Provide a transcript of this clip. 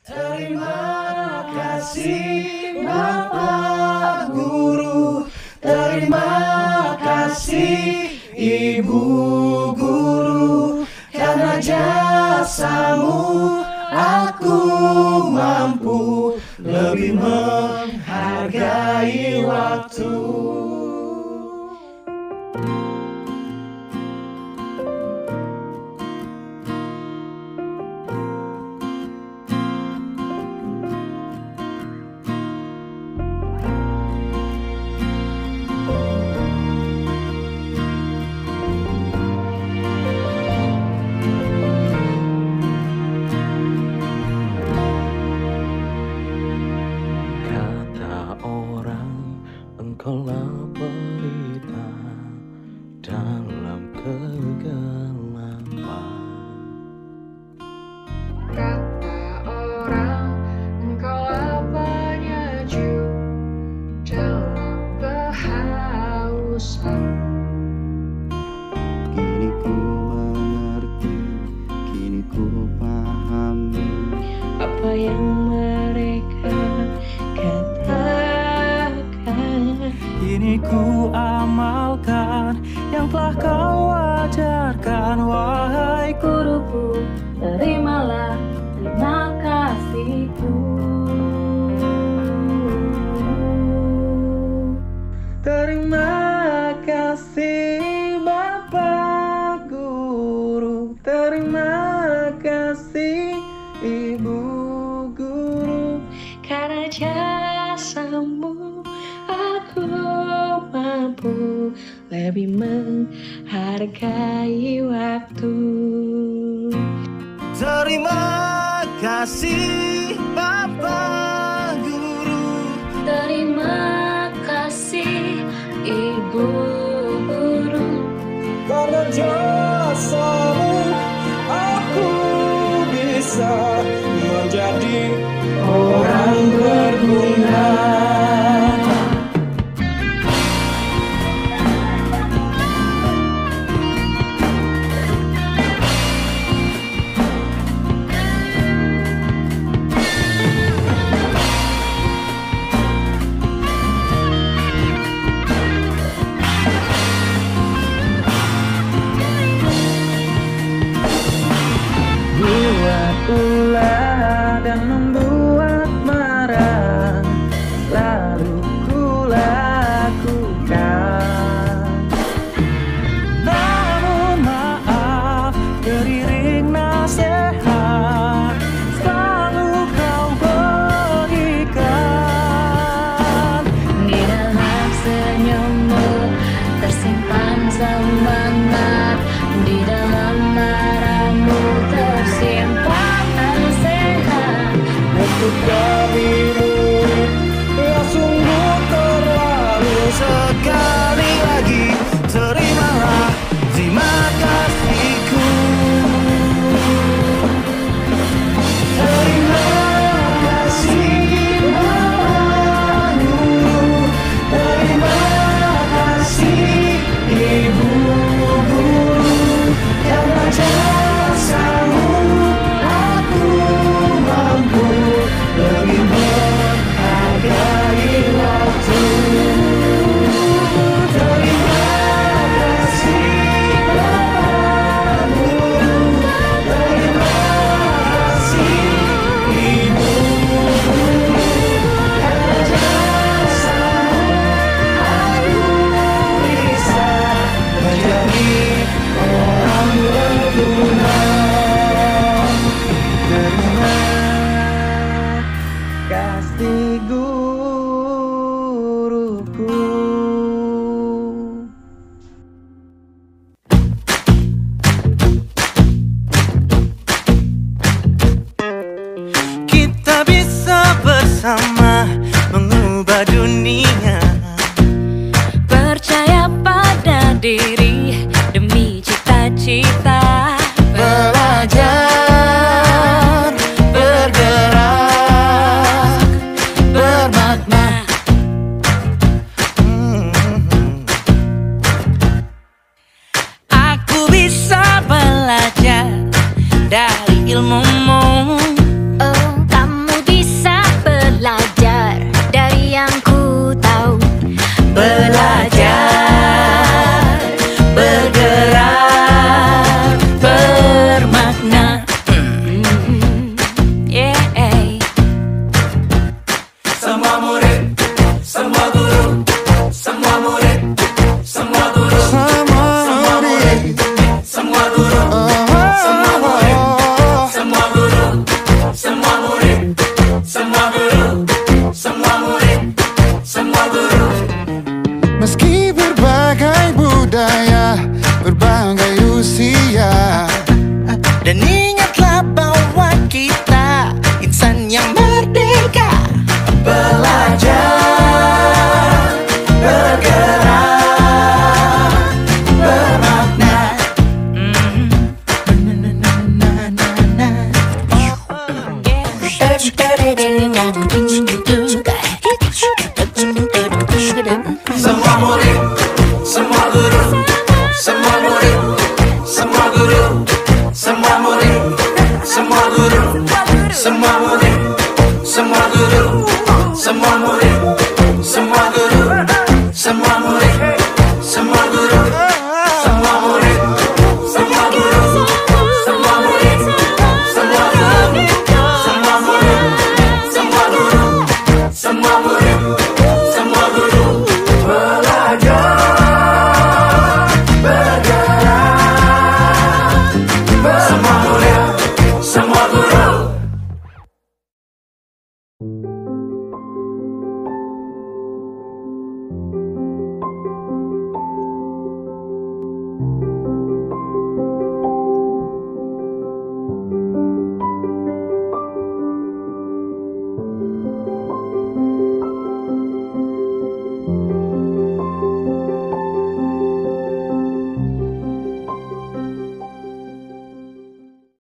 Terima kasih Bapak Guru, terima kasih Ibu Guru, karena jasamu aku mampu lebih menghargai waktu. Engkaulah pelita dalam kegelapan. Kata orang, engkaulah penyejuk dalam kehausan. Kini ku mengerti, kini ku pahami apa yang mereka katakan. Kini ku amalkan yang telah kau ajarkan, wahai Guruku, terimalah terima kasihku. Terima kasih Bapak Guru, terima kasih Ibu Guru, Karena jasamu aku mampu lebih menghargai waktu. Terima kasih Bapak Guru, Terima kasih Ibu Guru, karena jasamu aku bisa menjadi orang berguna. buat ulah dan membuat marah, lalu ku lakukan. Namun maaf, beriring nasihat selalu kau berikan. di dalam senyummu tersimpan semangat, di dalam marahmu tersimpan nasihat. Untuk kami murid yang sungguh terlalu. Sekali lagi terimalah terima kasihku. Terima kasih Bapak Guru, terima kasih Ibu Guru, karena jasamu aku mampu lebih menghargai waktu. Terima kasih Bapak Guru, terima kasih Ibu Guru, karena jasamu aku bisa menjadi orang berguna. Terima kasih guruku. Kita bisa bersama mengubah dunia. Percaya pada diri demi cita-cita. Belajar, bergerak, bermakna. Aku bisa belajar dari ilmumu. Oh, tak Semua murid, semua guru, semua murid, semua guru, semua murid, semua guru, semua murid, semua guru, semua